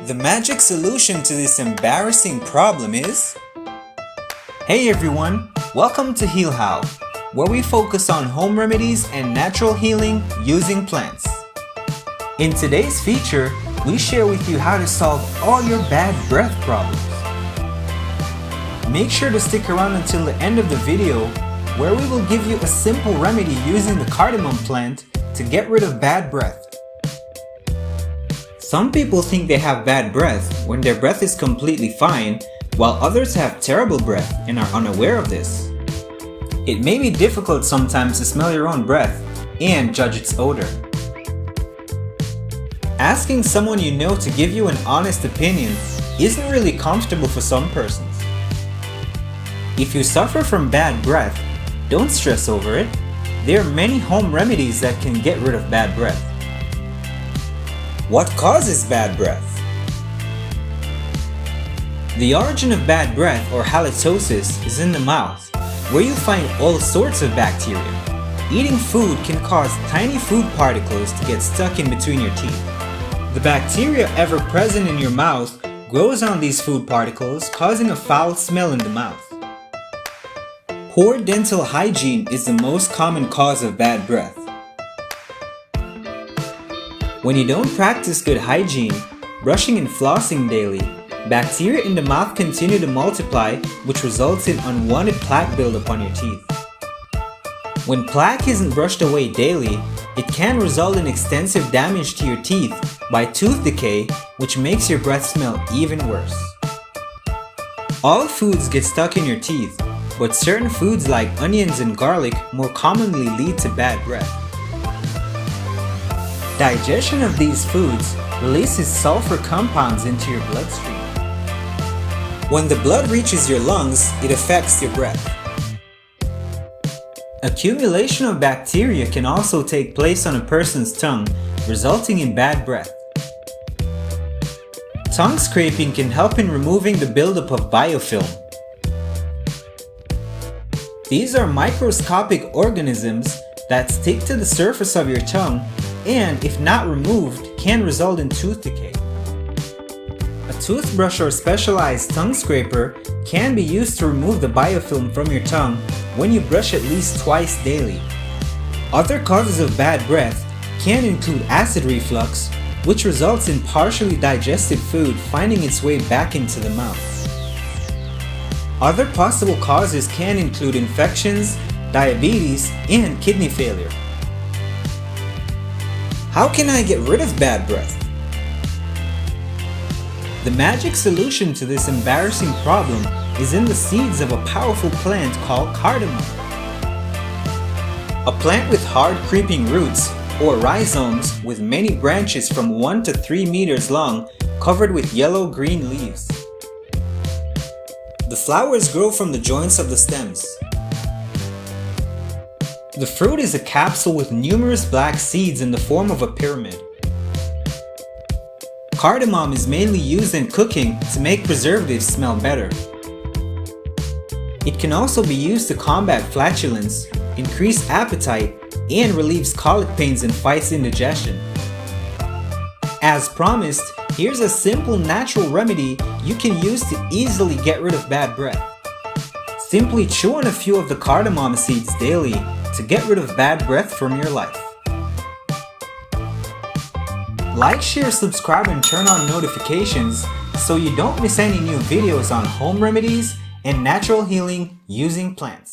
The magic solution to this embarrassing problem is... Hey everyone, welcome to Heal How, where we focus on home remedies and natural healing using plants. In today's feature, we share with you how to solve all your bad breath problems. Make sure to stick around until the end of the video, where we will give you a simple remedy using the cardamom plant to get rid of bad breath. Some people think they have bad breath when their breath is completely fine, while others have terrible breath and are unaware of this. It may be difficult sometimes to smell your own breath and judge its odor. Asking someone you know to give you an honest opinion isn't really comfortable for some persons. If you suffer from bad breath, don't stress over it. There are many home remedies that can get rid of bad breath. What causes bad breath? The origin of bad breath, or halitosis, is in the mouth, where you find all sorts of bacteria. Eating food can cause tiny food particles to get stuck in between your teeth. The bacteria ever present in your mouth grows on these food particles, causing a foul smell in the mouth. Poor dental hygiene is the most common cause of bad breath. When you don't practice good hygiene, brushing and flossing daily, bacteria in the mouth continue to multiply, which results in unwanted plaque buildup on your teeth. When plaque isn't brushed away daily, it can result in extensive damage to your teeth by tooth decay, which makes your breath smell even worse. All foods get stuck in your teeth, but certain foods like onions and garlic more commonly lead to bad breath. Digestion of these foods releases sulfur compounds into your bloodstream. When the blood reaches your lungs, it affects your breath. Accumulation of bacteria can also take place on a person's tongue, resulting in bad breath. Tongue scraping can help in removing the buildup of biofilm. These are microscopic organisms that stick to the surface of your tongue and, if not removed, can result in tooth decay. A toothbrush or specialized tongue scraper can be used to remove the biofilm from your tongue when you brush at least twice daily. Other causes of bad breath can include acid reflux, which results in partially digested food finding its way back into the mouth. Other possible causes can include infections, diabetes, and kidney failure. How can I get rid of bad breath? The magic solution to this embarrassing problem is in the seeds of a powerful plant called cardamom. A plant with hard creeping roots, or rhizomes, with many branches from 1 to 3 meters long, covered with yellow-green leaves. The flowers grow from the joints of the stems. The fruit is a capsule with numerous black seeds in the form of a pyramid. Cardamom is mainly used in cooking to make preservatives smell better. It can also be used to combat flatulence, increase appetite, and relieves colic pains and fights indigestion. As promised, here's a simple natural remedy you can use to easily get rid of bad breath. Simply chew on a few of the cardamom seeds daily to get rid of bad breath from your life. Like, share, subscribe, and turn on notifications so you don't miss any new videos on home remedies and natural healing using plants.